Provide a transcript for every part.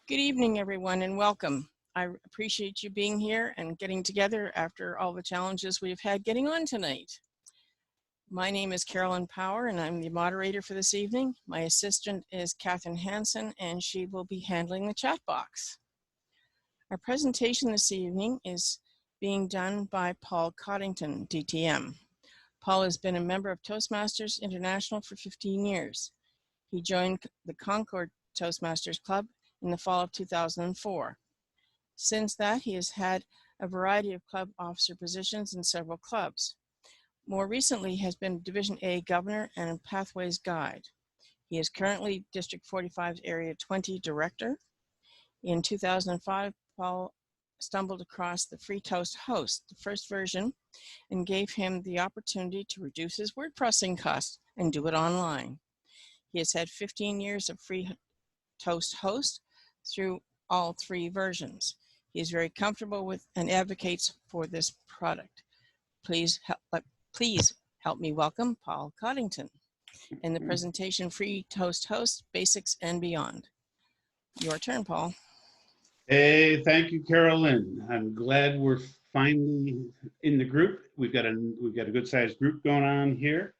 Good evening, everyone, and welcome. I appreciate you being here and getting together after all the challenges we've had getting on tonight. My name is Carolyn Power, and I'm the moderator for this evening. My assistant is Catherine Hansen, and she will be handling the chat box. Our presentation this evening is being done by Paul Coddington, DTM. Paul has been a member of Toastmasters International for 15 years. He joined the Concord Toastmasters Club in the fall of 2004. Since that, he has had a variety of club officer positions in several clubs. More recently, he has been Division A Governor and Pathways Guide. He is currently District 45's Area 20 Director. In 2005, Paul stumbled across the Free Toast Host, the first version, and gave him the opportunity to reduce his word processing costs and do it online. He has had 15 years of Free Toast Host through all three versions. He is very comfortable with and advocates for this product. Please help me welcome Paul Coddington in the presentation Free Toast Host, Basics and Beyond. Your turn, Paul. Hey, thank you, Carolyn. I'm glad we're finally in the group. We've got a good-sized group going on here.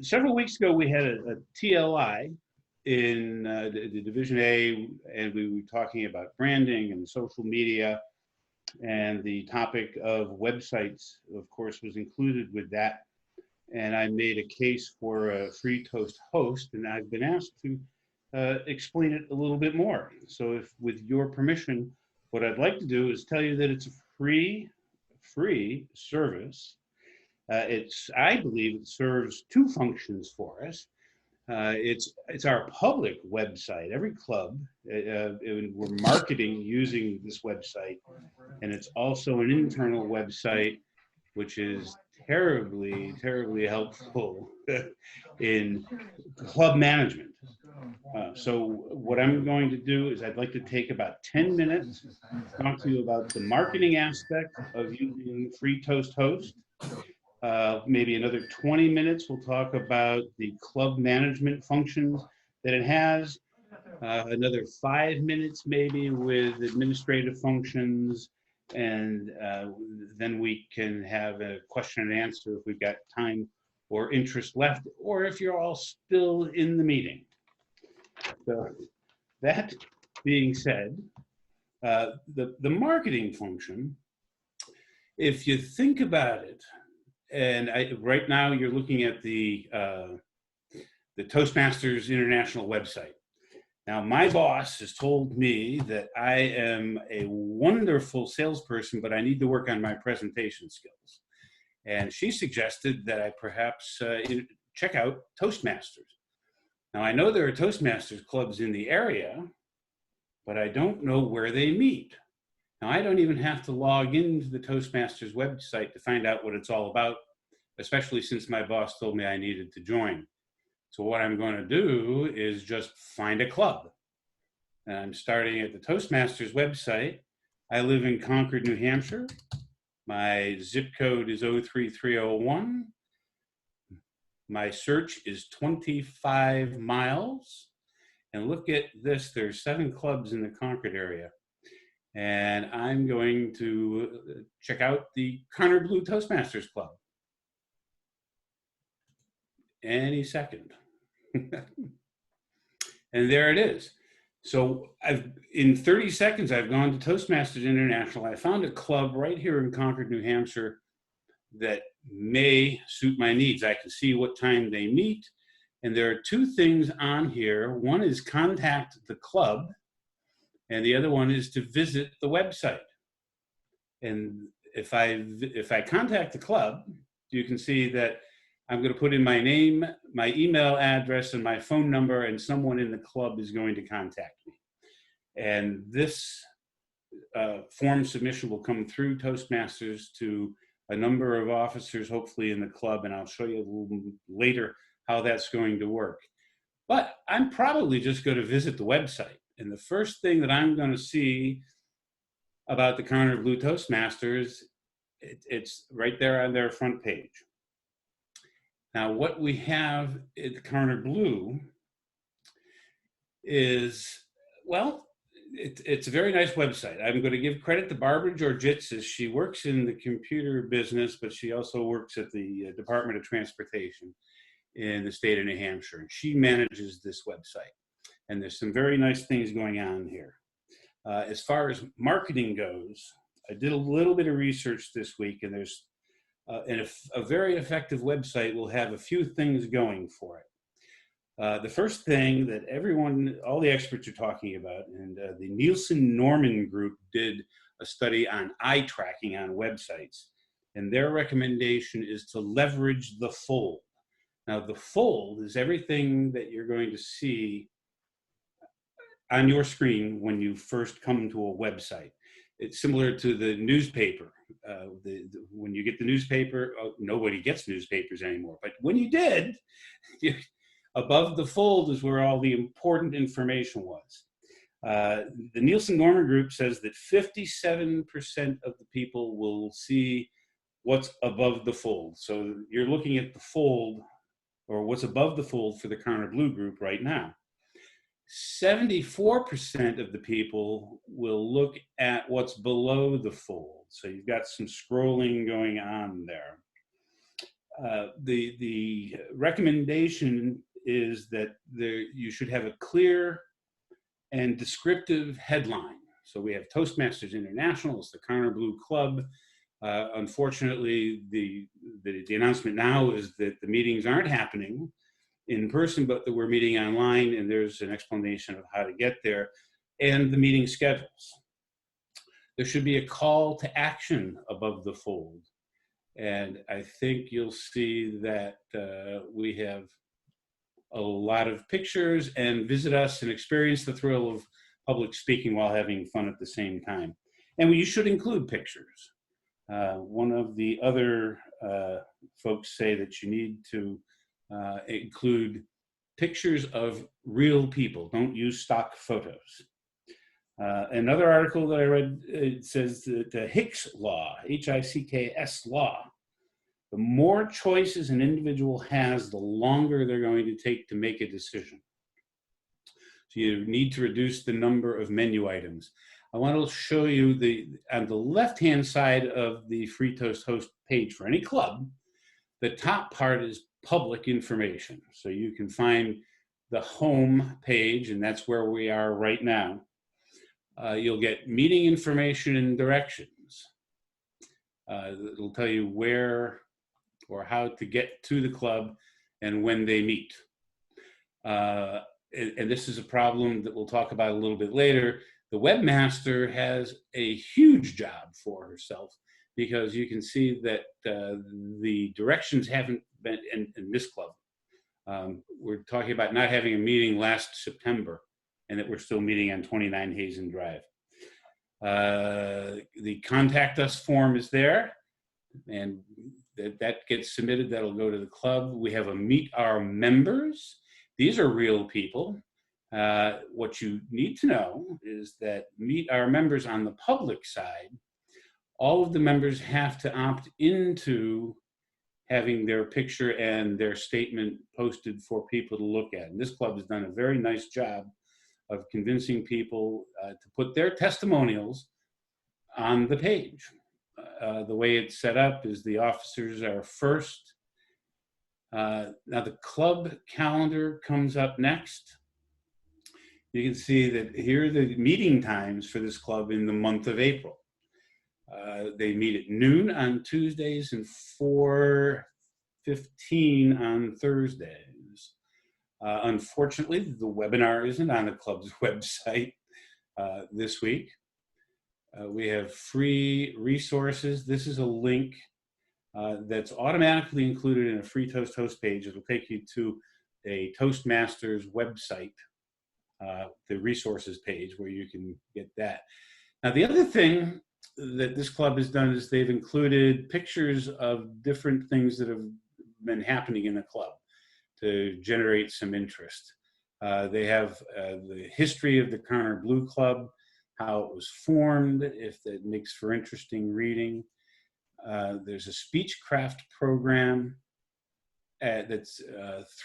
Several weeks ago, we had a TLI in the Division A, and we were talking about branding and social media, and the topic of websites, of course, was included with that. And I made a case for a Free Toast Host, and I've been asked to explain it a little bit more. So if, with your permission, what I'd like to do is tell you that it's a free service. I believe it serves two functions for us. It's our public website. Every club, we're marketing using this website, and it's also an internal website, which is terribly helpful in club management. So what I'm going to do is I'd like to take about 10 minutes to talk to you about the marketing aspect of using Free Toast Host. Maybe another 20 minutes, we'll talk about the club management functions that it has. Another 5 minutes maybe with administrative functions, and then we can have a question and answer if we've got time or interest left, or if you're all still in the meeting. So that being said, the marketing function, if you think about it, and right now you're looking at the Toastmasters International website. Now, my boss has told me that I am a wonderful salesperson, but I need to work on my presentation skills. And she suggested that I perhaps check out Toastmasters. Now, I know there are Toastmasters clubs in the area, but I don't know where they meet. Now, I don't even have to log into the Toastmasters website to find out what it's all about, especially since my boss told me I needed to join. So what I'm going to do is just find a club. And I'm starting at the Toastmasters website. I live in Concord, New Hampshire. My zip code is 03301. My search is 25 miles. And look at this, there's 7 clubs in the Concord area. And I'm going to check out the Concord Blue Toastmasters Club. Any second. And there it is. So in 30 seconds, I've gone to Toastmasters International. I found a club right here in Concord, New Hampshire that may suit my needs. I can see what time they meet. And there are 2 things on here. One is contact the club, and the other one is to visit the website. And if I contact the club, you can see that I'm going to put in my name, my email address, and my phone number, and someone in the club is going to contact me. And this form submission will come through Toastmasters to a number of officers, hopefully in the club, and I'll show you a little later how that's going to work. But I'm probably just going to visit the website. And the first thing that I'm going to see about the Concord Blue Toastmasters, it's right there on their front page. Now, what we have at Concord Blue is, well, it's a very nice website. I'm going to give credit to Barbara Georgitz, as she works in the computer business, but she also works at the Department of Transportation in the state of New Hampshire. And she manages this website. And there's some very nice things going on here. As far as marketing goes, I did a little bit of research this week, and there's and a very effective website will have a few things going for it. The first thing that all the experts are talking about, and the Nielsen-Norman group did a study on eye tracking on websites, and their recommendation is to leverage the fold. Now, the fold is everything that you're going to see on your screen when you first come to a website. It's similar to the newspaper. When you get the newspaper, nobody gets newspapers anymore, but when you did, above the fold is where all the important information was. The Nielsen-Norman group says that 57% of the people will see what's above the fold. So you're looking at the fold, or what's above the fold for the Connor Blue group right now. 74% of the people will look at what's below the fold. So you've got some scrolling going on there. The recommendation is that you should have a clear and descriptive headline. So we have Toastmasters International, it's the Connor Blue Club. Unfortunately, the announcement now is that the meetings aren't happening in person, but that we're meeting online, and there's an explanation of how to get there and the meeting schedules. There should be a call to action above the fold. And I think you'll see that we have a lot of pictures, and visit us and experience the thrill of public speaking while having fun at the same time. And you should include pictures. One of the other folks say that you need to include pictures of real people. Don't use stock photos. Another article that I read, it says that the Hicks law, Hicks law, the more choices an individual has, the longer they're going to take to make a decision. So you need to reduce the number of menu items. I want to show you on the left-hand side of the Free Toast Host page for any club, the top part is public information. So you can find the home page, and that's where we are right now. You'll get meeting information and directions. It'll tell you where or how to get to the club and when they meet. And this is a problem that we'll talk about a little bit later. The webmaster has a huge job for herself, because you can see that the directions haven't been in this club. We're talking about not having a meeting last September, and that we're still meeting on 29 Hazen Drive. The contact us form is there, and that gets submitted. That'll go to the club. We have a meet our members. These are real people. What you need to know is that meet our members on the public side, all of the members have to opt into having their picture and their statement posted for people to look at. And this club has done a very nice job of convincing people to put their testimonials on the page. The way it's set up is the officers are first. Now the club calendar comes up next. You can see that here are the meeting times for this club in the month of April. They meet at noon on Tuesdays and 4:15 on Thursdays. Unfortunately, the webinar isn't on the club's website this week. We have free resources. This is a link that's automatically included in a Free Toast Host page. It'll take you to a Toastmasters website, the resources page, where you can get that. Now, the other thing that this club has done is they've included pictures of different things that have been happening in the club to generate some interest. They have the history of the Connor Blue Club, how it was formed, if that makes for interesting reading. There's a speechcraft program that's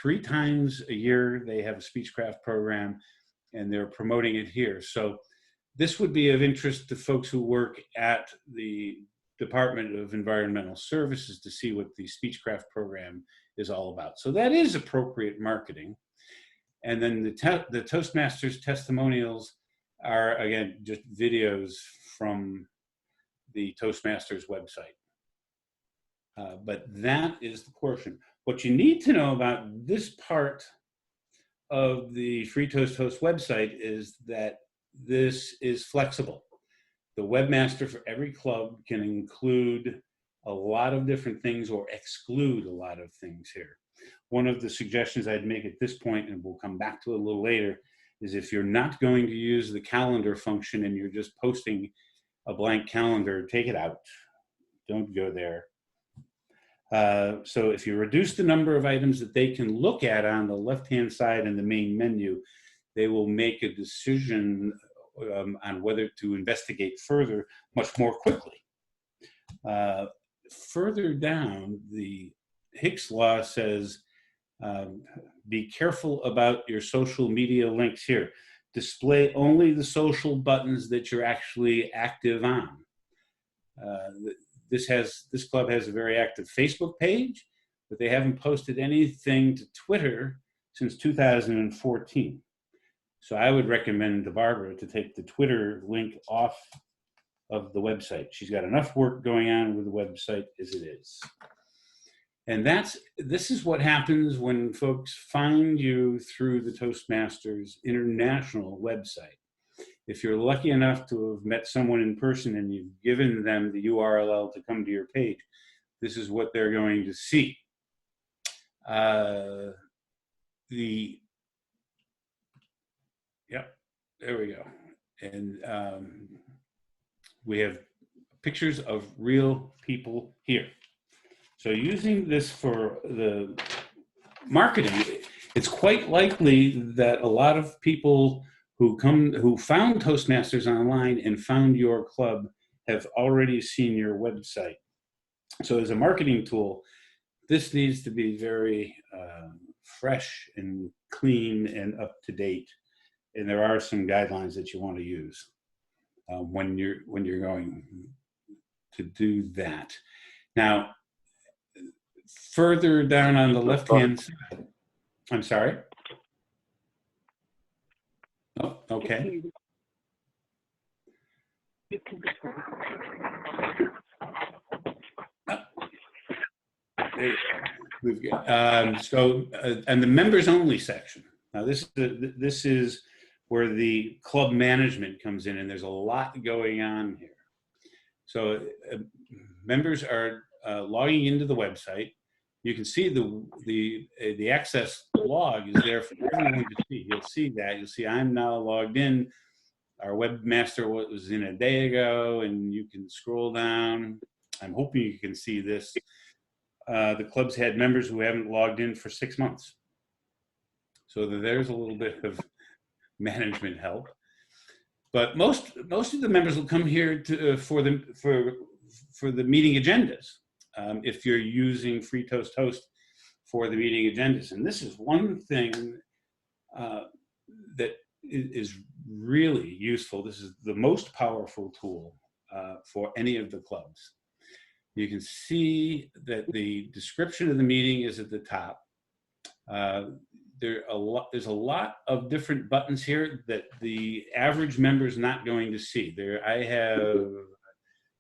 3 times a year. They have a speechcraft program. and they're promoting it here. So this would be of interest to folks who work at the Department of Environmental Services to see what the Speechcraft program is all about. So that is appropriate marketing. And then the Toastmasters testimonials are, again, just videos from the Toastmasters website. But that is the portion. What you need to know about this part of the Free Toast Host website is that this is flexible. The webmaster for every club can include a lot of different things or exclude a lot of things here. One of the suggestions I'd make at this point, and we'll come back to it a little later, is if you're not going to use the calendar function and you're just posting a blank calendar, take it out. Don't go there. So if you reduce the number of items that they can look at on the left-hand side in the main menu, they will make a decision on whether to investigate further much more quickly. Further down, the Hicks law says, be careful about your social media links here. Display only the social buttons that you're actually active on. This club has a very active Facebook page, but they haven't posted anything to Twitter since 2014. So I would recommend to Barbara to take the Twitter link off of the website. She's got enough work going on with the website as it is. And this is what happens when folks find you through the Toastmasters International website. If you're lucky enough to have met someone in person and you've given them the URL to come to your page, this is what they're going to see. Yep, there we go. And we have pictures of real people here. So using this for the marketing, it's quite likely that a lot of people who found Toastmasters online and found your club have already seen your website. So as a marketing tool, this needs to be very fresh and clean and up to date. And there are some guidelines that you want to use when you're going to do that. Now, further down on the left-hand side, I'm sorry. Oh, okay. We've got, and the members only section. Now this is where the club management comes in, and there's a lot going on here. So members are logging into the website. You can see the access log is there for everyone to see. You'll see that. You'll see I'm now logged in. Our webmaster was in a day ago, and you can scroll down. I'm hoping you can see this. The club's had members who haven't logged in for 6 months. So there's a little bit of management help. But most of the members will come here for the meeting agendas. If you're using Free Toast Host for the meeting agendas. And this is one thing that is really useful. This is the most powerful tool for any of the clubs. You can see that the description of the meeting is at the top. There's a lot of different buttons here that the average member is not going to see. I have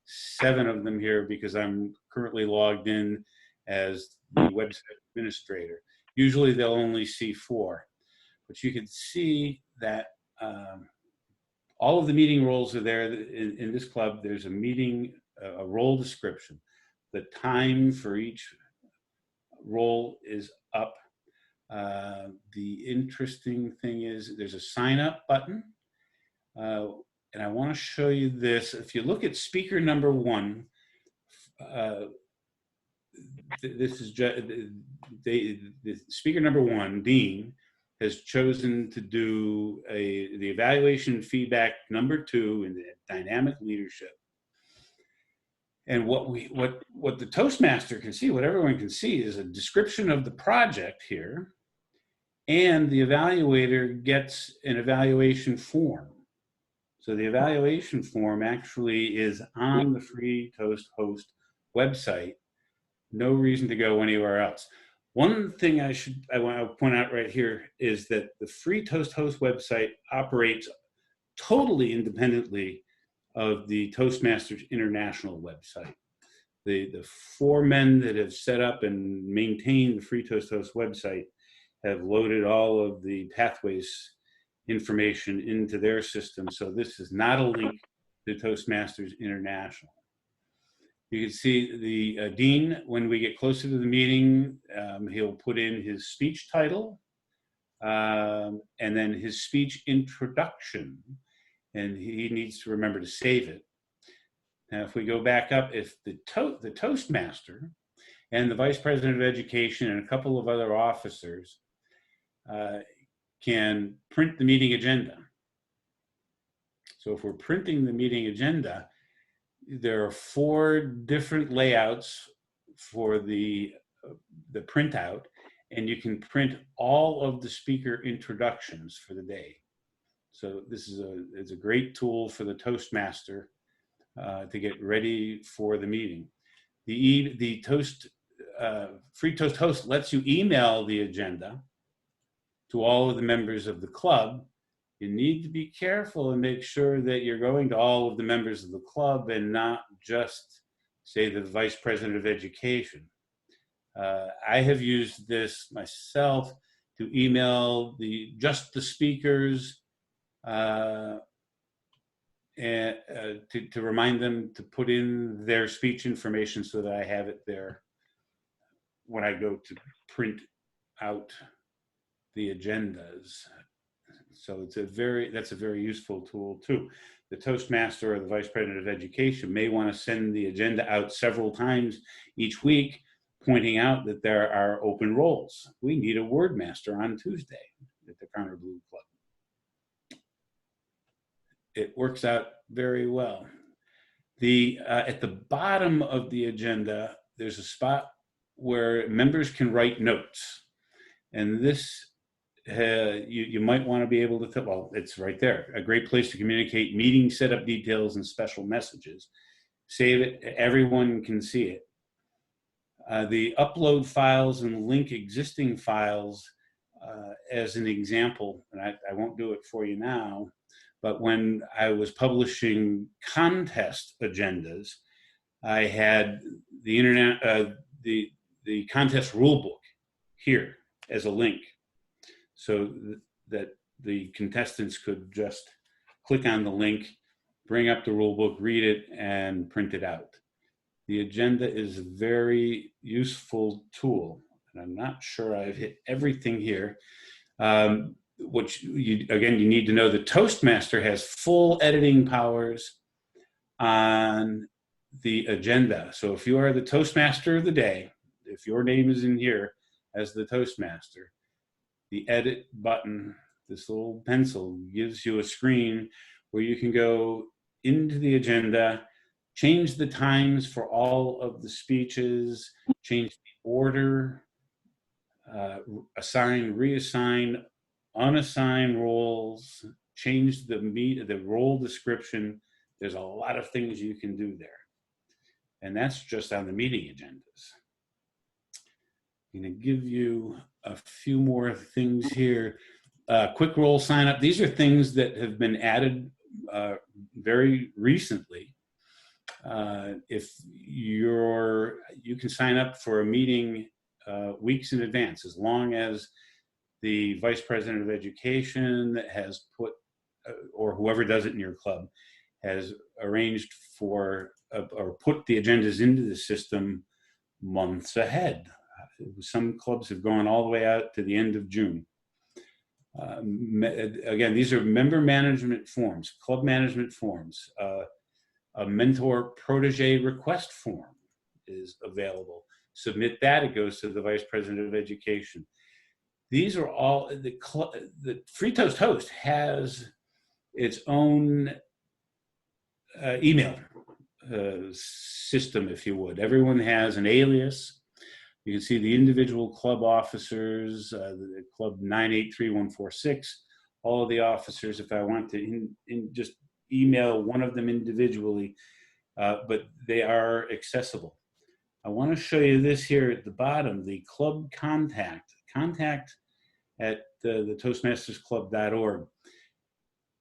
7 of them here because I'm currently logged in as the website administrator. Usually they'll only see 4, but you can see that all of the meeting roles are there. In this club, there's a role description. The time for each role is up. The interesting thing is there's a sign up button. And I want to show you this. If you look at speaker number 1, this is the speaker number 1, Dean, has chosen to do the evaluation feedback number 2 in the dynamic leadership. And what the Toastmaster can see, what everyone can see, is a description of the project here. and the evaluator gets an evaluation form. So the evaluation form actually is on the Free Toast Host website. No reason to go anywhere else. One thing I want to point out right here is that the Free Toast Host website operates totally independently of the Toastmasters International website. The four men that have set up and maintained the Free Toast Host website have loaded all of the pathways information into their system. So this is not a link to Toastmasters International. You can see the dean, when we get closer to the meeting, he'll put in his speech title and then his speech introduction, and he needs to remember to save it. Now, if we go back up, if the Toastmaster and the Vice President of Education and a couple of other officers can print the meeting agenda. So if we're printing the meeting agenda, there are 4 different layouts for the printout, and you can print all of the speaker introductions for the day. So this is a great tool for the Toastmaster to get ready for the meeting. The Free Toast Host lets you email the agenda to all of the members of the club. You need to be careful and make sure that you're going to all of the members of the club and not just, say, the Vice President of Education. I have used this myself to email just the speakers and to remind them to put in their speech information so that I have it there when I go to print out the agendas. So that's a very useful tool too. The Toastmaster or the Vice President of Education may want to send the agenda out several times each week, pointing out that there are open roles. We need a word master on Tuesday at the Counter Blue Club. It works out very well. At the bottom of the agenda, there's a spot where members can write notes, and this you might want to be able to, well, it's right there. A great place to communicate meeting setup details and special messages. Save it, everyone can see it. The upload files and link existing files as an example, and I won't do it for you now, but when I was publishing contest agendas, I had the internet, the contest rulebook here as a link, so that the contestants could just click on the link, bring up the rulebook, read it, and print it out. The agenda is a very useful tool, and I'm not sure I've hit everything here. Which you need to know the Toastmaster has full editing powers on the agenda. So if you are the Toastmaster of the day, if your name is in here as the Toastmaster, the edit button, this little pencil, gives you a screen where you can go into the agenda, change the times for all of the speeches, change the order, assign, reassign, unassign roles, change the role description. There's a lot of things you can do there. And that's just on the meeting agendas. I'm going to give you a few more things here. Quick roll sign up. These are things that have been added very recently. If you can sign up for a meeting weeks in advance, as long as the Vice President of Education has put, or whoever does it in your club, has arranged for or put the agendas into the system months ahead. Some clubs have gone all the way out to the end of June. Again, these are member management forms, club management forms. A mentor protege request form is available. Submit that, it goes to the Vice President of Education. These are all, the Free Toast Host has its own email system, if you would. Everyone has an alias. You can see the individual club officers, the club 983146, all of the officers. If I want to just email one of them individually, but they are accessible. I want to show you this here at the bottom, the club contact at the toastmastersclub.org.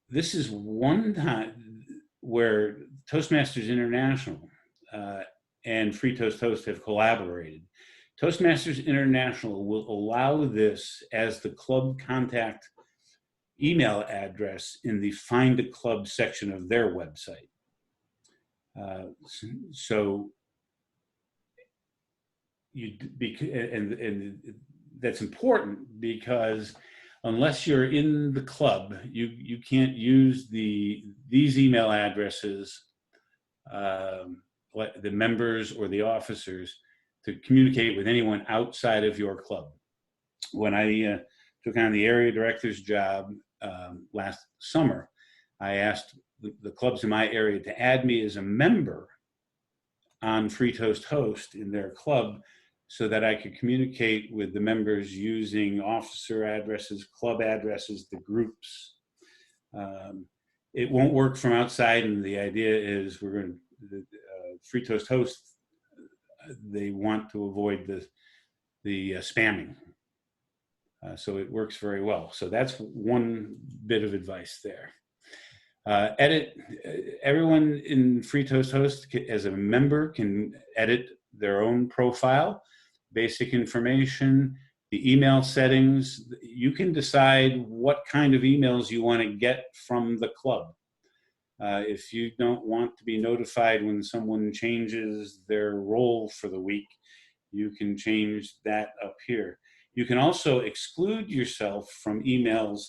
This is one time where Toastmasters International and Free Toast Toast have collaborated. Toastmasters International will allow this as the club contact email address in the Find a Club section of their website. So that's important because unless you're in the club, you can't use these email addresses, the members or the officers, to communicate with anyone outside of your club. When I took on the area director's job last summer, I asked the clubs in my area to add me as a member on Free Toast Host in their club so that I could communicate with the members using officer addresses, club addresses, the groups. It won't work from outside, and the idea is we're going to, Free Toast Host, they want to avoid the spamming. So it works very well. So that's one bit of advice there. Everyone in Free Toast Host as a member can edit their own profile, basic information, the email settings. You can decide what kind of emails you want to get from the club. If you don't want to be notified when someone changes their role for the week, you can change that up here. You can also exclude yourself from emails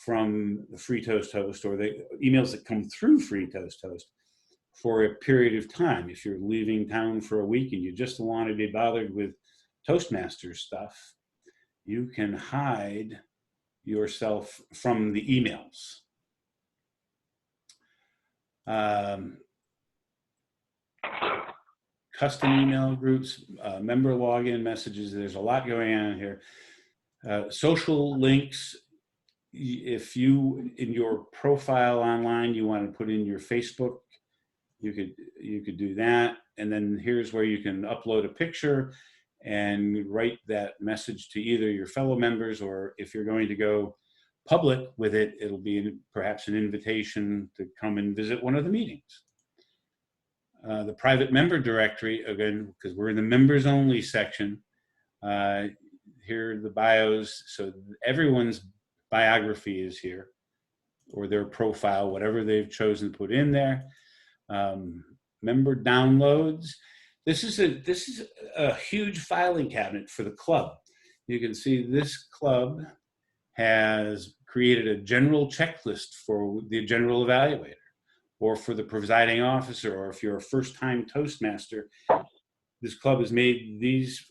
from the Free Toast Host or the emails that come through Free Toast Host for a period of time. If you're leaving town for a week and you just want to be bothered with Toastmasters stuff, you can hide yourself from the emails. Custom email groups, member login messages. There's a lot going on here. Social links. If you, in your profile online, you want to put in your Facebook, you could do that. And then here's where you can upload a picture and write that message to either your fellow members, or if you're going to go public with it, it'll be perhaps an invitation to come and visit one of the meetings. The private member directory, again, because we're in the members only section, here are the bios. So everyone's biography is here, or their profile, whatever they've chosen to put in there. Member downloads. This is a huge filing cabinet for the club. You can see this club has created a general checklist for the general evaluator, or for the presiding officer, or if you're a first-time Toastmaster, this club has made these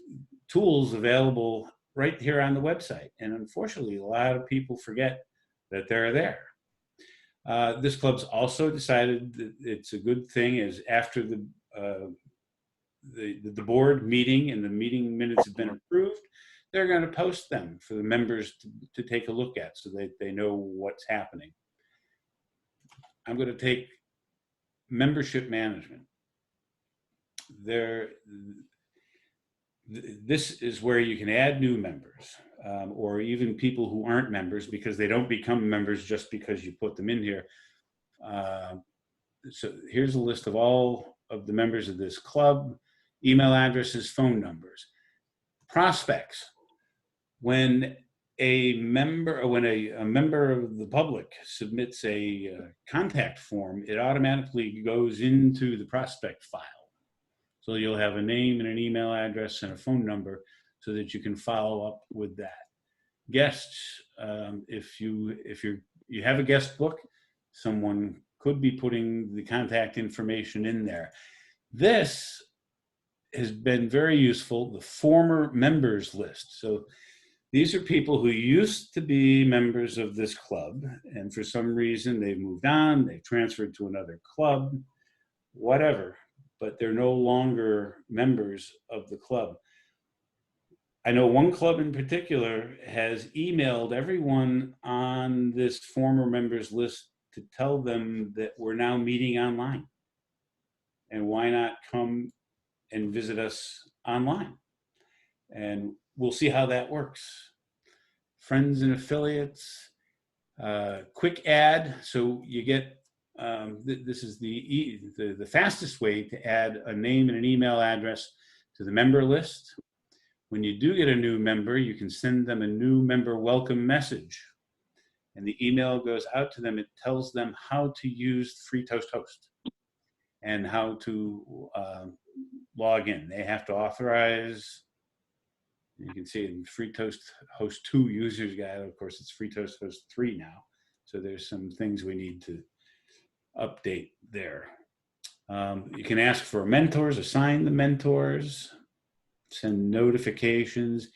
tools available right here on the website. And unfortunately, a lot of people forget that they're there. This club's also decided that it's a good thing is after the board meeting and the meeting minutes have been approved, they're going to post them for the members to take a look at so that they know what's happening. I'm going to take membership management. This is where you can add new members, or even people who aren't members, because they don't become members just because you put them in here. So here's a list of all of the members of this club, email addresses, phone numbers. Prospects. When a member of the public submits a contact form, it automatically goes into the prospect file. So you'll have a name and an email address and a phone number so that you can follow up with that. Guests, if you have a guest book, someone could be putting the contact information in there. This has been very useful, the former members list. So these are people who used to be members of this club, and for some reason they've moved on, they've transferred to another club, whatever, but they're no longer members of the club. I know one club in particular has emailed everyone on this former members list to tell them that we're now meeting online. And why not come and visit us online? And we'll see how that works. Friends and affiliates, quick ad. So you get, this is the fastest way to add a name and an email address to the member list. When you do get a new member, you can send them a new member welcome message. And the email goes out to them. It tells them how to use Free Toast Host and how to log in. They have to authorize. You can see in Free Toast Host 2 users guide. Of course, it's Free Toast Host 3 now. So there's some things we need to update there. You can ask for mentors, assign the mentors, send notifications,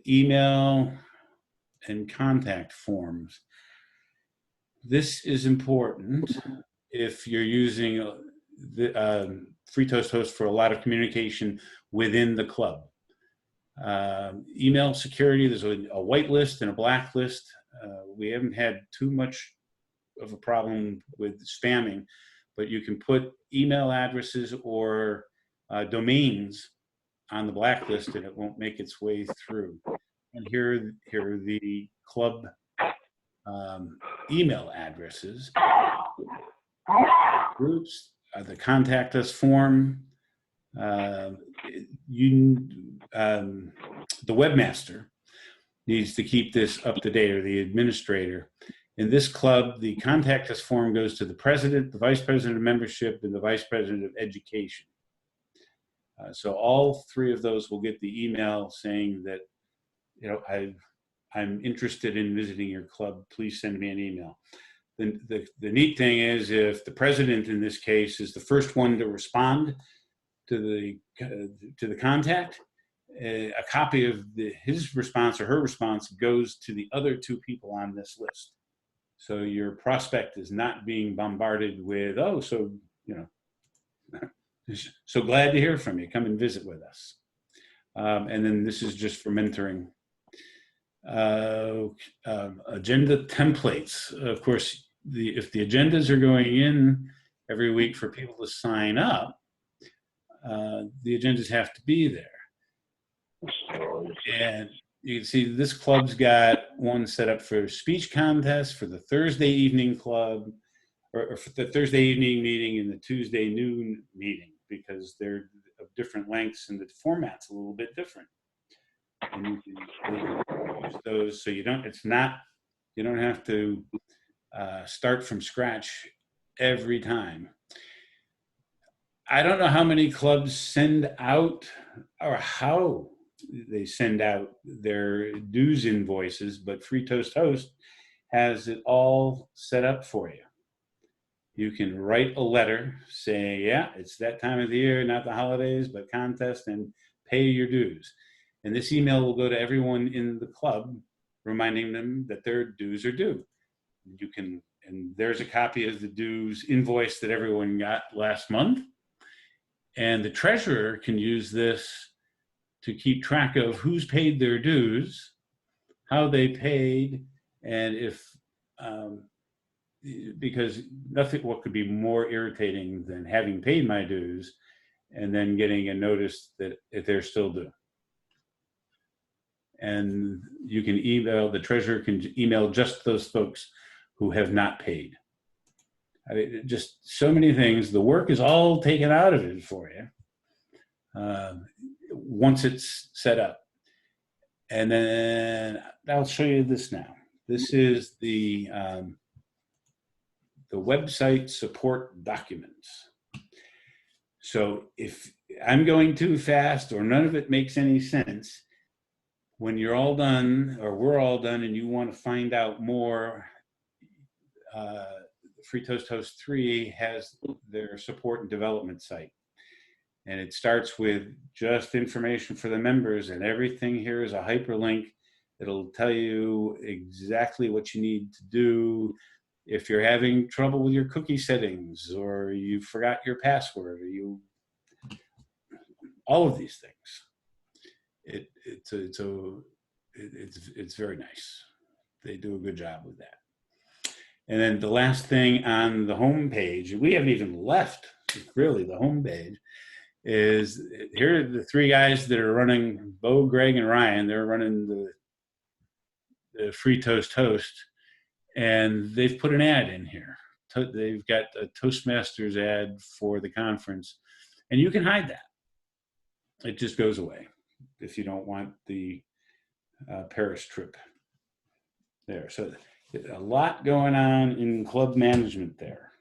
email, and contact forms. This is important if you're using the Free Toast Host for a lot of communication within the club. Email security, there's a white list and a black list. We haven't had too much of a problem with spamming, but you can put email addresses or domains on the blacklist and it won't make its way through. And here are the club email addresses, groups, the contact us form. The webmaster needs to keep this up to date, or the administrator. In this club, the contact us form goes to the president, the vice president of membership, and the vice president of education. So all three of those will get the email saying that, you know, I'm interested in visiting your club. Please send me an email. The neat thing is, if the president in this case is the first one to respond to the contact, a copy of his response or her response goes to the other two people on this list. So your prospect is not being bombarded with, oh, so, you know, so glad to hear from you. Come and visit with us. And then this is just for mentoring. Agenda templates. Of course, if the agendas are going in every week for people to sign up, the agendas have to be there. And you can see this club's got one set up for speech contest for the Thursday evening club, or for the Thursday evening meeting and the Tuesday noon meeting, because they're of different lengths and the format's a little bit different. And you can use those so you don't have to start from scratch every time. I don't know how many clubs send out or how they send out their dues invoices, but Free Toast Host has it all set up for you. You can write a letter saying, yeah, it's that time of the year, not the holidays, but contest, and pay your dues. And this email will go to everyone in the club, reminding them that their dues are due. And there's a copy of the dues invoice that everyone got last month. And the treasurer can use this to keep track of who's paid their dues, how they paid, and if, because what could be more irritating than having paid my dues and then getting a notice that if they're still due. And you can the treasurer can email just those folks who have not paid. I mean, just so many things. The work is all taken out of it for you once it's set up. And then I'll show you this now. This is the website support documents. So if I'm going too fast or none of it makes any sense, when you're all done, or we're all done, and you want to find out more, Free Toast Host 3 has their support and development site. And it starts with just information for the members, and everything here is a hyperlink. It'll tell you exactly what you need to do. If you're having trouble with your cookie settings, or you forgot your password, or all of these things. it's very nice. They do a good job with that. And then the last thing on the home page, we haven't even left really the home page, is here are the three guys that are running, Bo, Greg, and Ryan. They're running the Free Toast Toast, and they've put an ad in here. They've got a Toastmasters ad for the conference, and you can hide that. It just goes away if you don't want the Paris trip there. So a lot going on in club management there.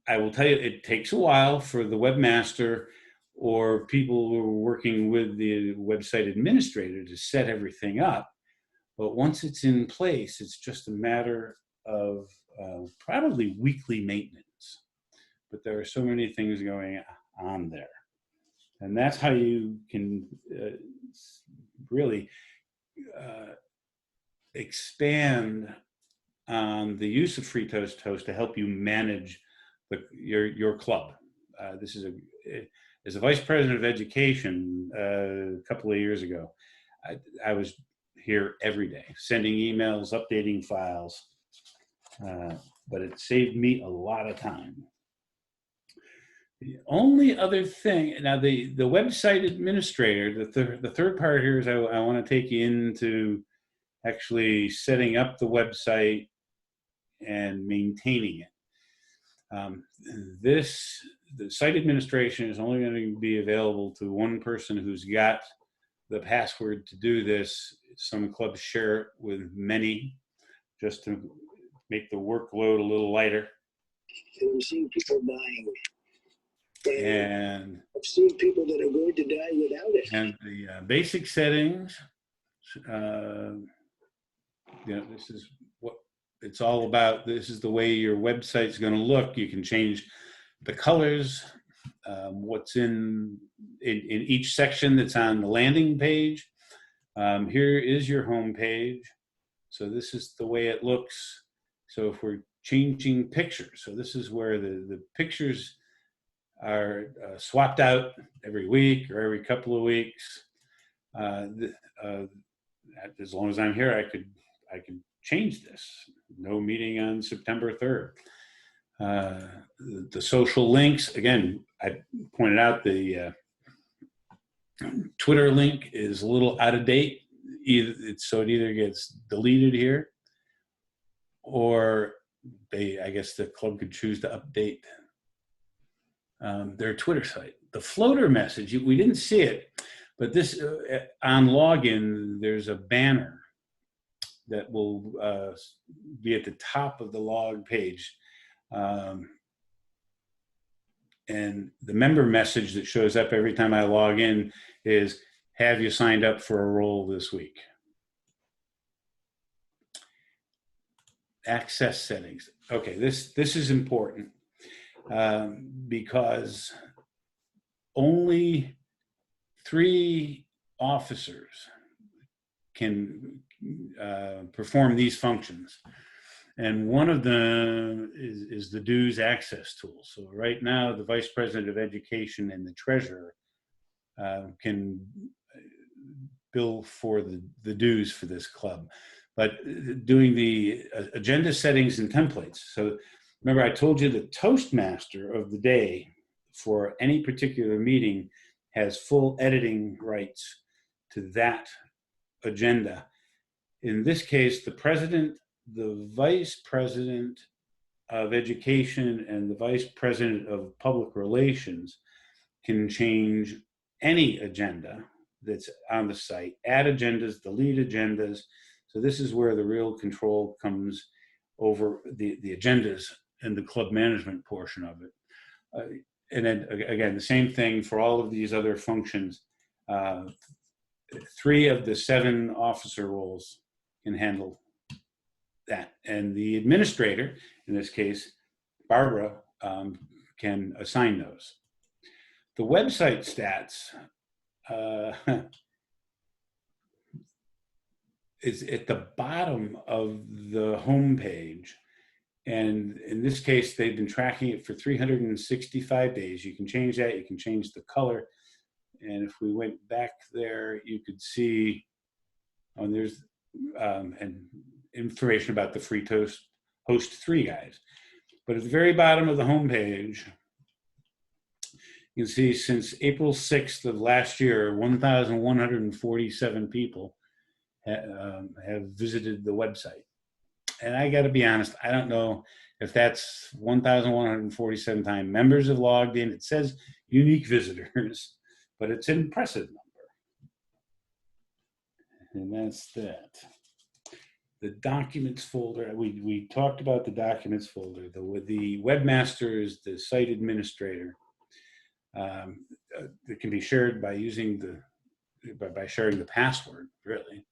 I will tell you, it takes a while for the webmaster or people who are working with the website administrator to set everything up. But once it's in place, it's just a matter of probably weekly maintenance. But there are so many things going on there. And that's how you can really expand on the use of Free Toast Toast to help you manage your club. This is as a vice president of education a couple of years ago, I was here every day, sending emails, updating files, but it saved me a lot of time. The only other thing, now the website administrator, the third part here is I want to take you into actually setting up the website and maintaining it. The site administration is only going to be available to one person who's got the password to do this. Some clubs share it with many just to make the workload a little lighter. And I'm seeing people dying. And I've seen people that are going to die without it. And the basic settings, this is what it's all about. This is the way your website's going to look. You can change the colors, what's in each section that's on the landing page. Here is your home page. So this is the way it looks. So if we're changing pictures, so this is where the pictures are swapped out every week or every couple of weeks. As long as I'm here, I could change this. No meeting on September 3rd. The social links, again, I pointed out the Twitter link is a little out of date. So it either gets deleted here, or I guess the club could choose to update their Twitter site. The floater message, we didn't see it, but this on login, there's a banner that will be at the top of the log page. And the member message that shows up every time I log in is, have you signed up for a role this week? Access settings. Okay, this is important because only 3 officers can perform these functions. And one of them is the dues access tool. So right now, the vice president of education and the treasurer can bill for the dues for this club. But doing the agenda settings and templates. So remember, I told you the Toastmaster of the day for any particular meeting has full editing rights to that agenda. In this case, the president, the vice president of education, and the vice president of public relations can change any agenda that's on the site, add agendas, delete agendas. So this is where the real control comes over the agendas and the club management portion of it. And then again, the same thing for all of these other functions. 3 of the 7 officer roles can handle that. And the administrator, in this case, Barbara, can assign those. The website stats is at the bottom of the home page. And in this case, they've been tracking it for 365 days. You can change that. You can change the color. And if we went back there, you could see, and there's and information about the free host 3 guys. But at the very bottom of the homepage, you can see since April 6th of last year, 1,147 people have visited the website. And I got to be honest, I don't know if that's 1,147 times members have logged in. It says unique visitors, but it's an impressive number. And that's that. The documents folder, we talked about the documents folder. The webmaster is the site administrator. It can be shared by using by sharing the password, really.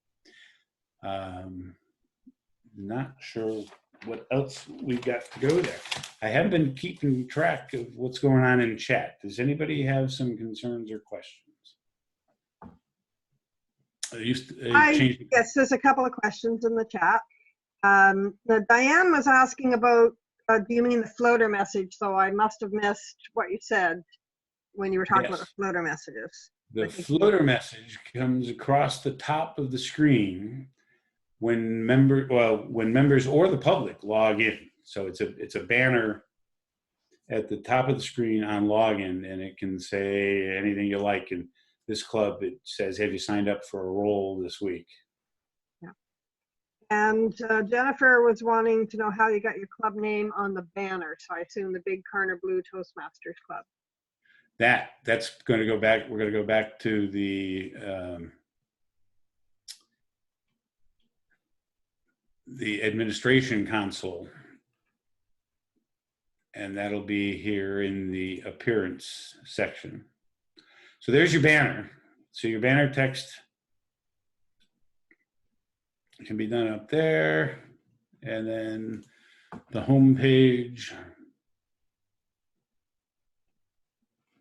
Not sure what else we've got to go there. I haven't been keeping track of what's going on in chat. Does anybody have some concerns or questions? Yes, there's a couple of questions in the chat. Diane was asking about, do you mean the floater message? So I must have missed what you said when you were talking about the floater messages. The floater message comes across the top of the screen when members or the public log in. So it's a banner at the top of the screen on login, and it can say anything you like. And this club, it says, have you signed up for a role this week? Yeah. And Jennifer was wanting to know how you got your club name on the banner. So I assume the Big Corner Blue Toastmasters Club. That's going to go back. We're going to go back to the administration console, and that'll be here in the appearance section. So there's your banner. So your banner text can be done up there, and then the home page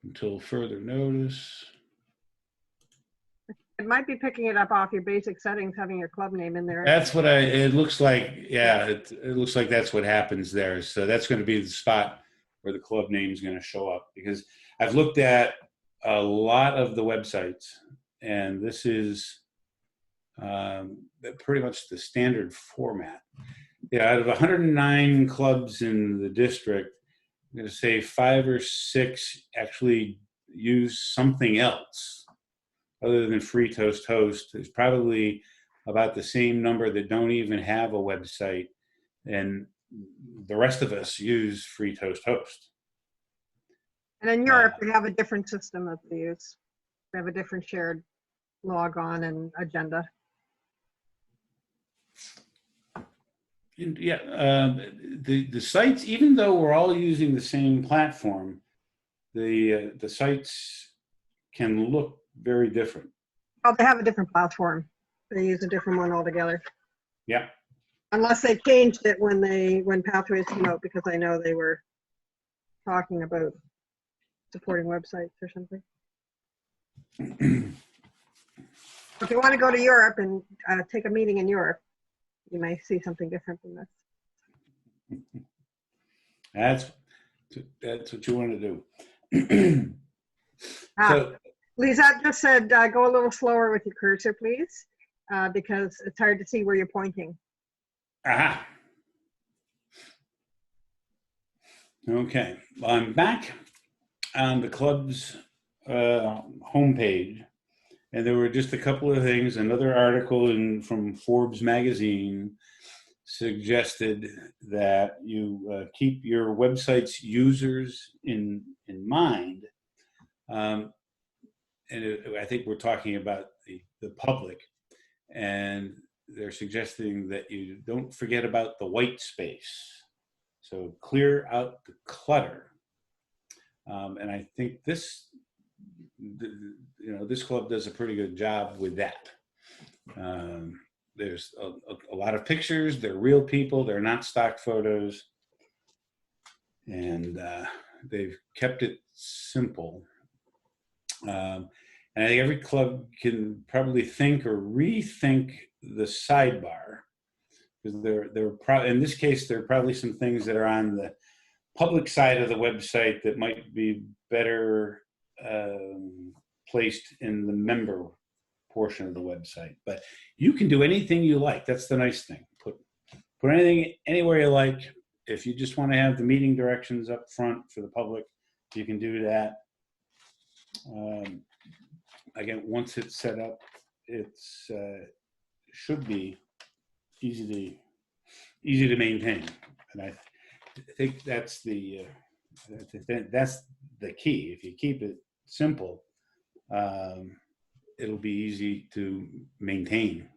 until further notice. It might be picking it up off your basic settings, having your club name in there. That's what it looks like. Yeah, it looks like that's what happens there. So that's going to be the spot where the club name is going to show up, because I've looked at a lot of the websites, and this is pretty much the standard format. Yeah, out of 109 clubs in the district, I'm going to say 5 or 6 actually use something else other than Free Toast Host. There's probably about the same number that don't even have a website, and the rest of us use Free Toast Host. And in Europe, they have a different system that they use. They have a different shared log on and agenda. And yeah, the sites, even though we're all using the same platform, the sites can look very different. Oh, they have a different platform. They use a different one altogether. Yeah. Unless they changed it when Pathways came out, because I know they were talking about supporting websites or something. If you want to go to Europe and take a meeting in Europe, you may see something different than this. That's what you want to do. So, Lisa just said, go a little slower with your cursor, please, because it's hard to see where you're pointing. aha. Okay, well, I'm back on the club's homepage, and there were just a couple of things. Another article from Forbes magazine suggested that you keep your website's users in mind. And I think we're talking about the public, and they're suggesting that you don't forget about the white space. So clear out the clutter. And I think this club does a pretty good job with that. There's a lot of pictures. They're real people. They're not stock photos. And they've kept it simple. And I think every club can probably think or rethink the sidebar, because in this case, there are probably some things that are on the public side of the website that might be better placed in the member portion of the website. But you can do anything you like. That's the nice thing. Put anything anywhere you like. If you just want to have the meeting directions up front for the public, you can do that. Again, once it's set up, it's should be easy to maintain, and I think that's the key. If you keep it simple, it'll be easy to maintain.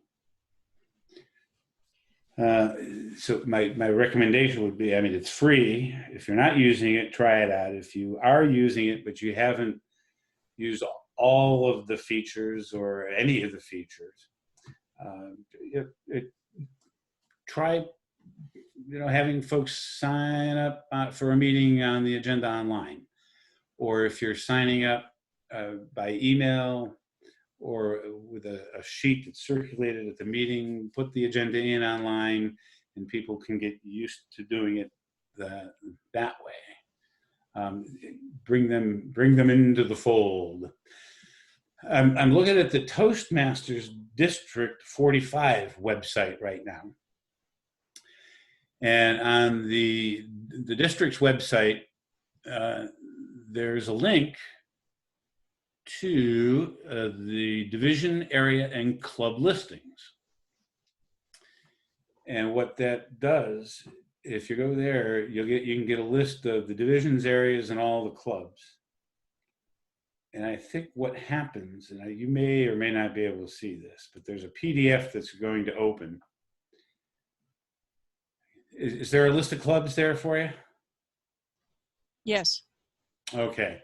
So my recommendation would be, I mean, it's free. If you're not using it, try it out. If you are using it, but you haven't used all of the features or any of the features, try, having folks sign up for a meeting on the agenda online, or if you're signing up by email or with a sheet that's circulated at the meeting, put the agenda in online, and people can get used to doing it that way. Bring them into the fold. I'm looking at the Toastmasters District 45 website right now. And on the district's website, there's a link to the division, area, and club listings. And what that does, if you go there, you can get a list of the divisions, areas, and all the clubs. And I think what happens, and you may or may not be able to see this, but there's a PDF that's going to open. Is there a list of clubs there for you? Yes. Okay.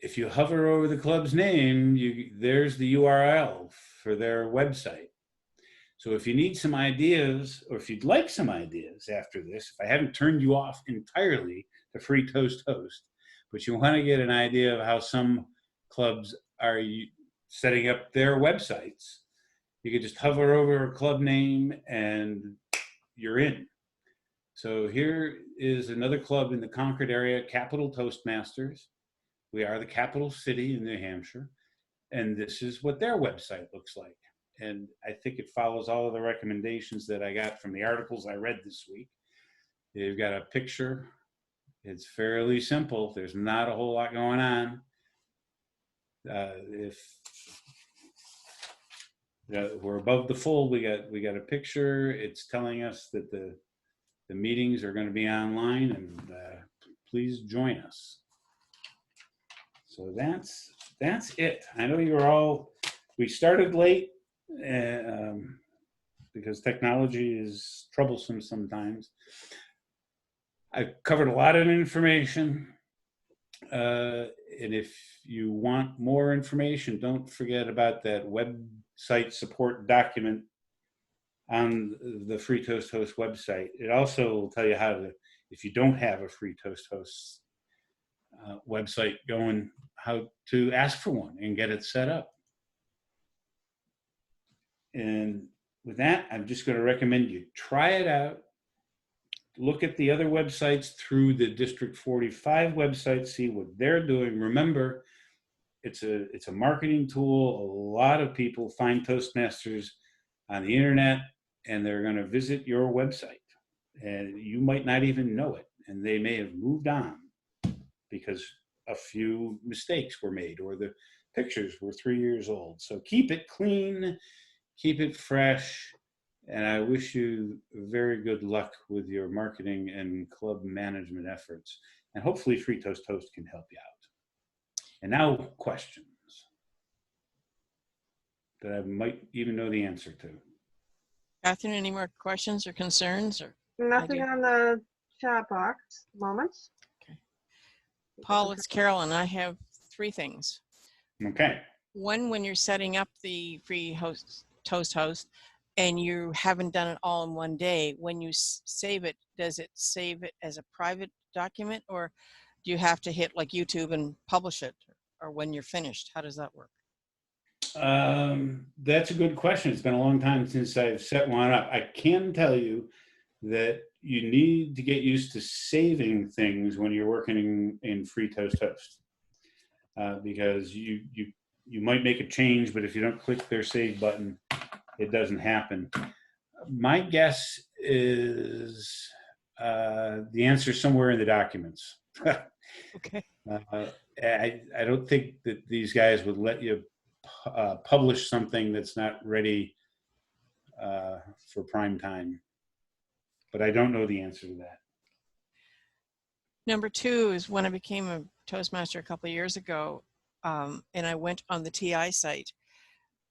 If you hover over the club's name, there's the URL for their website. So if you need some ideas, or if you'd like some ideas after this, if I haven't turned you off entirely to free Toast Host, but you want to get an idea of how some clubs are setting up their websites, you can just hover over a club name and you're in. So here is another club in the Concord area, Capital Toastmasters. We are the capital city in New Hampshire, and this is what their website looks like. And I think it follows all of the recommendations that I got from the articles I read this week. They've got a picture. It's fairly simple. There's not a whole lot going on. We're above the fold. We got a picture. It's telling us that the meetings are going to be online, and please join us. So that's it. I know we started late because technology is troublesome sometimes. I covered a lot of information. And if you want more information, don't forget about that website support document on the Free Toast Host website. It also will tell you if you don't have a Free Toast Host website going, how to ask for one and get it set up. And with that, I'm just going to recommend you try it out. Look at the other websites through the District 45 website, see what they're doing. Remember, it's a marketing tool. A lot of people find Toastmasters on the internet, and they're going to visit your website, and you might not even know it, and they may have moved on because a few mistakes were made or the pictures were 3 years old. So keep it clean, keep it fresh, and I wish you very good luck with your marketing and club management efforts. And hopefully Free Toast Host can help you out. And now questions that I might even know the answer to. Catherine, any more questions or concerns? Or Nothing on the chat box at the moment. Okay. Paul, it's Carolyn. I have 3 things. Okay. One, when you're setting up the free Toast Host and you haven't done it all in one day, when you save it, does it save it as a private document, or do you have to hit like YouTube and publish it, or when you're finished? How does that work? That's a good question. It's been a long time since I've set one up. I can tell you that you need to get used to saving things when you're working in Free Toast Host. because you might make a change, but if you don't click their save button, it doesn't happen. My guess is the answer is somewhere in the documents. Okay. I don't think that these guys would let you publish something that's not ready for prime time, but I don't know the answer to that. Number two is when I became a Toastmaster a couple of years ago, and I went on the TI site,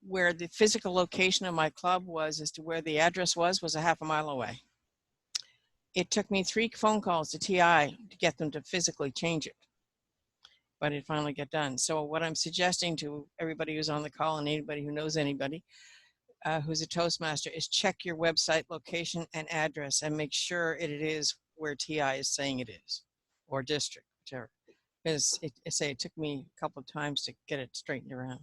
where the physical location of my club was as to where the address was a half a mile away. It took me 3 phone calls to TI to get them to physically change it, but it finally got done. So what I'm suggesting to everybody who's on the call and anybody who knows anybody who's a Toastmaster is check your website location and address and make sure it is where TI is saying it is, or district, whichever. Because it took me a couple of times to get it straightened around.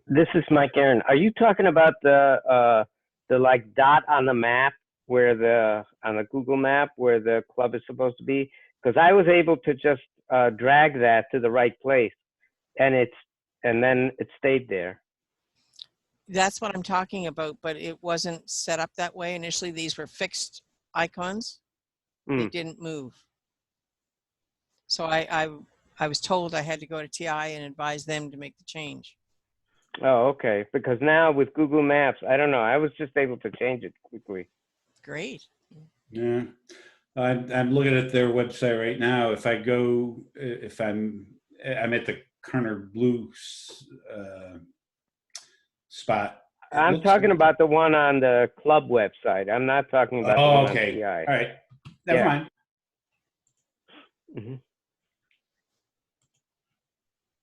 This is Mike Aaron. Are you talking about the like dot on the map where on the Google map where the club is supposed to be? Because I was able to just drag that to the right place, and then it stayed there. That's what I'm talking about, but it wasn't set up that way. Initially, these were fixed icons. They didn't move. So I was told I had to go to TI and advise them to make the change. Oh, okay. Because now with Google Maps, I don't know. I was just able to change it quickly. Great. Yeah, I'm looking at their website right now. If I go, if I'm at the Kerner Blue spot. I'm talking about the one on the club website. I'm not talking about the one on TI. All right. Never mind. Mm-hmm.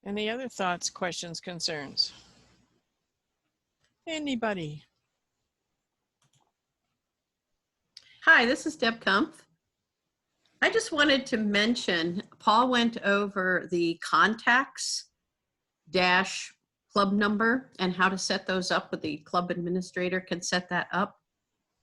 Any other thoughts, questions, concerns? Anybody? Hi, this is Deb Kumpf. I just wanted to mention, Paul went over the contacts dash club number and how to set those up, but the club administrator can set that up.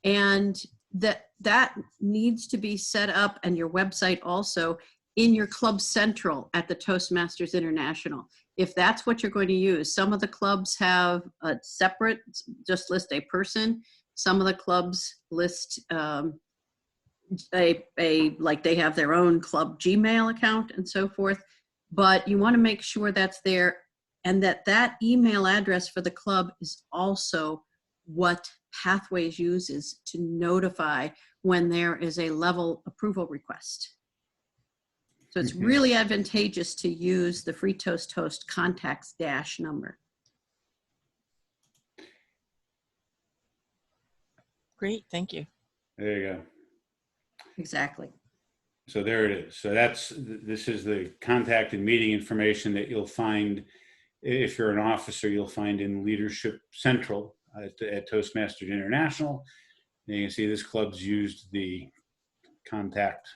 And that needs to be set up, and your website also, in your Club Central at the Toastmasters International. If that's what you're going to use. Some of the clubs have a separate, just list a person. Some of the clubs list like they have their own club Gmail account and so forth. But you want to make sure that's there, and that email address for the club is also what Pathways uses to notify when there is a level approval request. So it's really advantageous to use the Free Toast Toast contacts dash number. Great, thank you. There you go. Exactly. So there it is. So this is the contact and meeting information that you'll find if you're an officer. You'll find in Leadership Central at Toastmasters International. And you can see this club's used the contact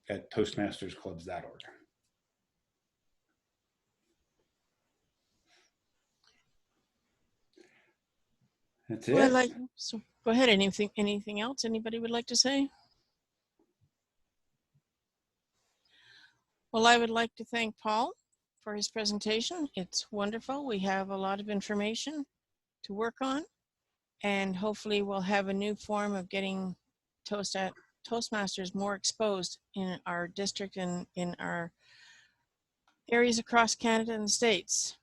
at toastmastersclubs.org. That's it. Well, so go ahead. Anything else anybody would like to say? Well, I would like to thank Paul for his presentation. It's wonderful. We have a lot of information to work on, and hopefully we'll have a new form of getting Toastmasters more exposed in our district and in our areas across Canada and the States.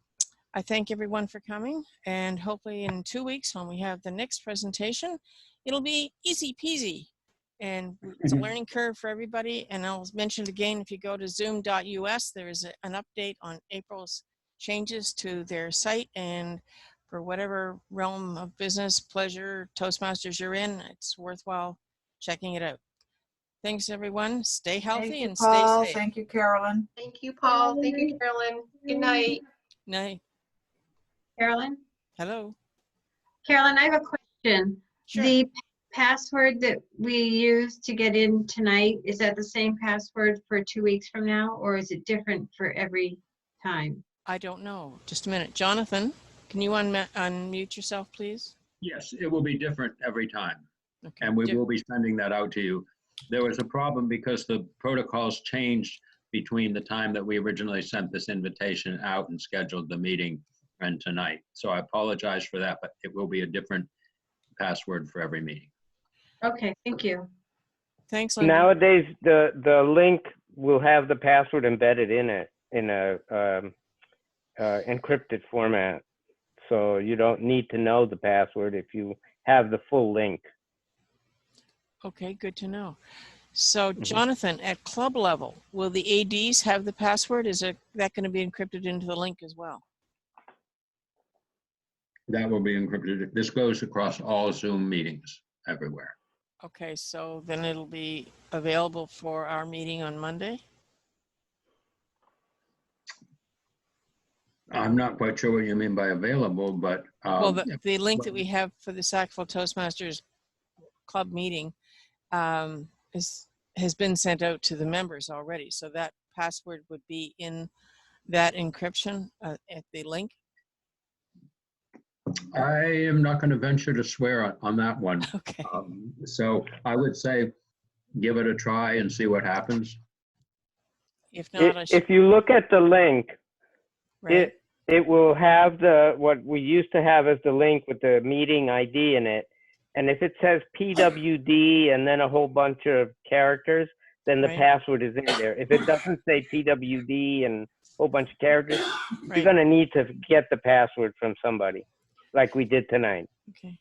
I thank everyone for coming, and hopefully in 2 weeks when we have the next presentation, it'll be easy peasy. And it's a learning curve for everybody. And I'll mention it again, if you go to zoom.us, there is an update on April's changes to their site. And for whatever realm of business, pleasure, Toastmasters you're in, it's worthwhile checking it out. Thanks, everyone. Stay healthy and Paul. stay safe. Thank you, Carolyn. Thank you, Paul. Thank you, Carolyn. Good night. Night. Carolyn? Hello. Carolyn, I have a question. Sure. The password that we used to get in tonight, is that the same password for 2 weeks from now, or is it different for every time? I don't know. Just a minute. Jonathan, can you unmute yourself, please? Yes, it will be different every time. Okay. And we will be sending that out to you. There was a problem because the protocols changed between the time that we originally sent this invitation out and scheduled the meeting and tonight. So I apologize for that, but it will be a different password for every meeting. Okay, thank you. Thanks, Linda. Nowadays, the link will have the password embedded in it in a encrypted format. So you don't need to know the password if you have the full link. Okay, good to know. So Jonathan, at club level, will the ADs have the password? Is that going to be encrypted into the link as well? That will be encrypted. This goes across all Zoom meetings everywhere. Okay, so then it'll be available for our meeting on Monday? I'm not quite sure what you mean by available, but Well, the link that we have for the Sackville Toastmasters Club meeting has been sent out to the members already. So that password would be in that encryption at the link. I am not going to venture to swear on that one. Okay. So I would say give it a try and see what happens. If not, If you look at the link, right. it will have what we used to have as the link with the meeting ID in it. And if it says PWD and then a whole bunch of characters, then the Right. password is in there. If it doesn't say PWD and a whole bunch of characters, Right. you're going to need to get the password from somebody, like we did tonight. Okay.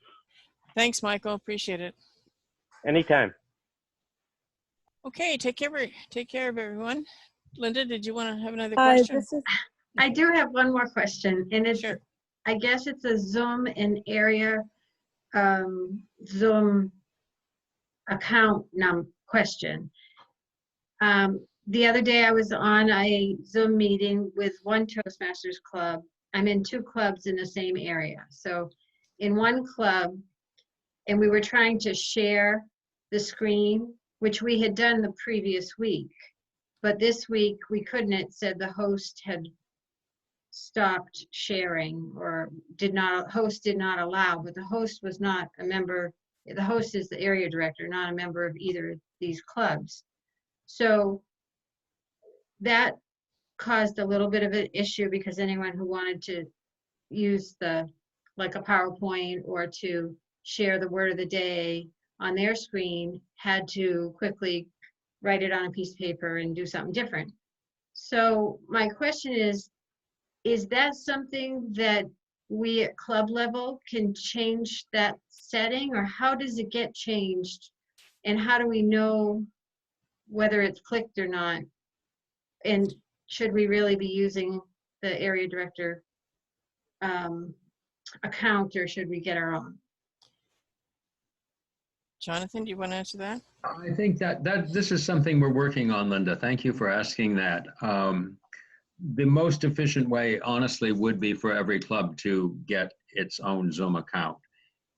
Thanks, Michael. Appreciate it. Anytime. Okay, take care of everyone. Linda, did you want to have another Hi, question? this is I do have one more question, and it's, Sure. I guess it's a Zoom and area Zoom account question. The other day I was on a Zoom meeting with one Toastmasters club. I'm in 2 clubs in the same area. So in one club, and we were trying to share the screen, which we had done the previous week. But this week we couldn't. It said the host had stopped sharing or host did not allow, but the host was not a member. The host is the area director, not a member of either of these clubs. So that caused a little bit of an issue because anyone who wanted to use like a PowerPoint or to share the word of the day on their screen had to quickly write it on a piece of paper and do something different. So my question is that something that we at club level can change that setting, or how does it get changed? And how do we know whether it's clicked or not? And should we really be using the area director account, or should we get our own? Jonathan, do you want to answer that? I think that this is something we're working on, Linda. Thank you for asking that. The most efficient way, honestly, would be for every club to get its own Zoom account.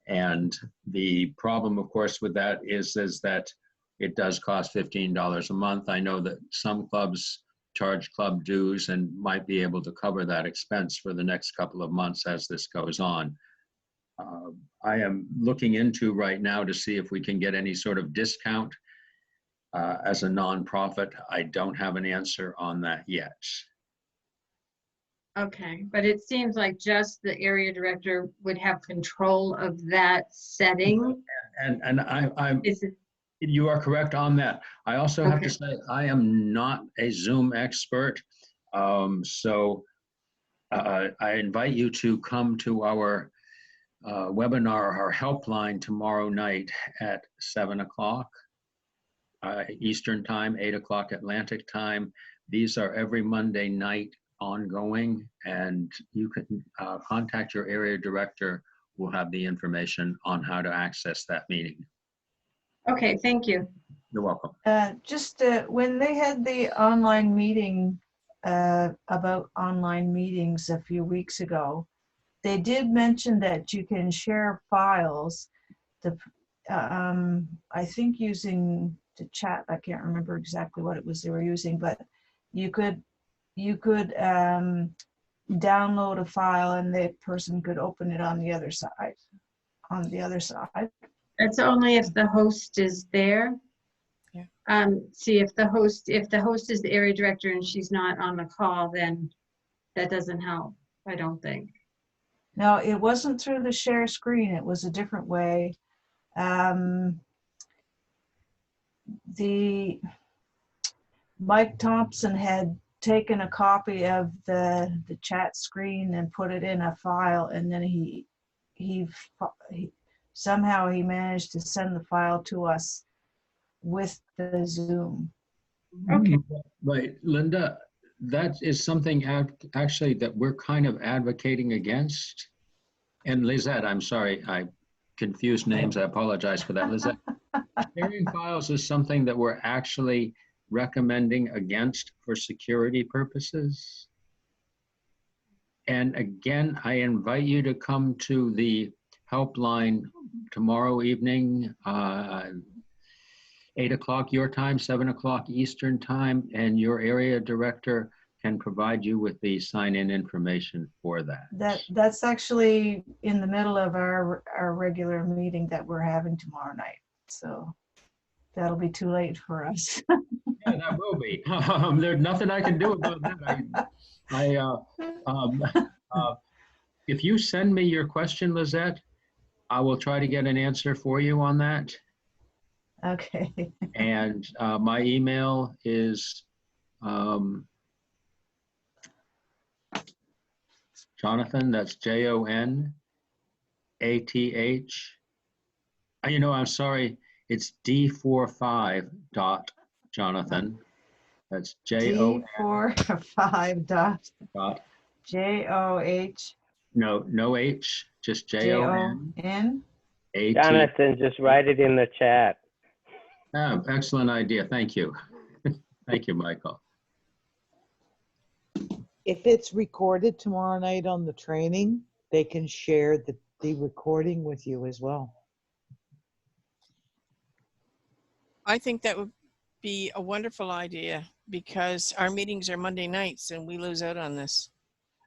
And the problem, of course, with that is that it does cost $15 a month. I know that some clubs charge club dues and might be able to cover that expense for the next couple of months as this goes on. I am looking into right now to see if we can get any sort of discount as a nonprofit. I don't have an answer on that yet. Okay, but it seems like just the area director would have control of that setting. And you are correct on that. I also have to say I am not a Zoom expert, so I invite you to come to our webinar, our helpline tomorrow night at 7 o'clock Eastern time, 8 o'clock Atlantic time. These are every Monday night ongoing, and you can contact your area director. We'll have the information on how to access that meeting. Okay, thank you. You're welcome. just when they had the online meeting about online meetings a few weeks ago, they did mention that you can share files. I think using the chat. I can't remember exactly what it was they were using, but you could download a file and the person could open it on the other side. That's only if the host is there. see if the host is the area director and she's not on the call, then that doesn't help, I don't think. No, it wasn't through the share screen. It was a different way. The Mike Thompson had taken a copy of the chat screen and put it in a file, and then he somehow he managed to send the file to us with the Zoom. Okay. Right, Linda, that is something actually that we're kind of advocating against. And Lizette, I'm sorry, I confused names. I apologize for that. Lizette, sharing files is something that we're actually recommending against for security purposes. And again, I invite you to come to the helpline tomorrow evening, 8 o'clock your time, 7 o'clock Eastern time, and your area director can provide you with the sign-in information for that. That's actually in the middle of our regular meeting that we're having tomorrow night. So that'll be too late for us. Yeah, that will be. There's nothing I can do about that. If you send me your question, Lizette, I will try to get an answer for you on that. Okay. And my email is Jonathan, that's Jonath. I'm sorry, it's D45.Jonathan. That's D45 dot JOH. No H, just JON. Jonathan, just write it in the chat. Oh, excellent idea. Thank you. Thank you, Michael. If it's recorded tomorrow night on the training, they can share the recording with you as well. I think that would be a wonderful idea because our meetings are Monday nights and we lose out on this.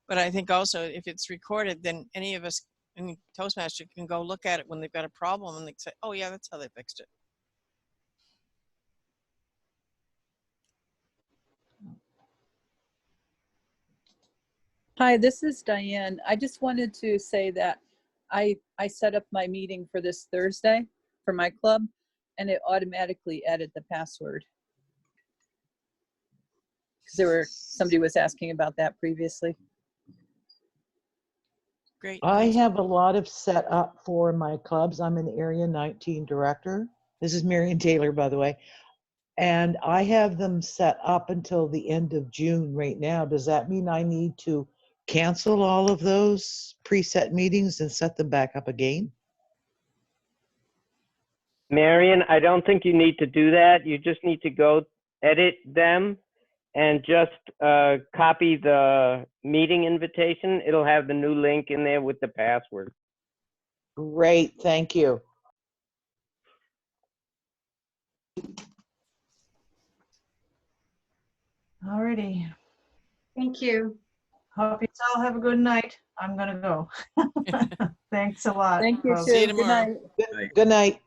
But I think also if it's recorded, then any of us, any Toastmaster can go look at it when they've got a problem and they say, oh yeah, that's how they fixed it. Hi, this is Diane. I just wanted to say that I set up my meeting for this Thursday for my club, and it automatically added the password. Because somebody was asking about that previously. Great. I have a lot of set up for my clubs. I'm an Area 19 director. This is Marion Taylor, by the way. And I have them set up until the end of June right now. Does that mean I need to cancel all of those preset meetings and set them back up again? Marion, I don't think you need to do that. You just need to go edit them and just copy the meeting invitation. It'll have the new link in there with the password. Great, thank you. Alrighty. Thank you. Hope you all have a good night. I'm gonna go. Thanks a lot. Thank you, folks. See you too. Good tomorrow. night. Good night.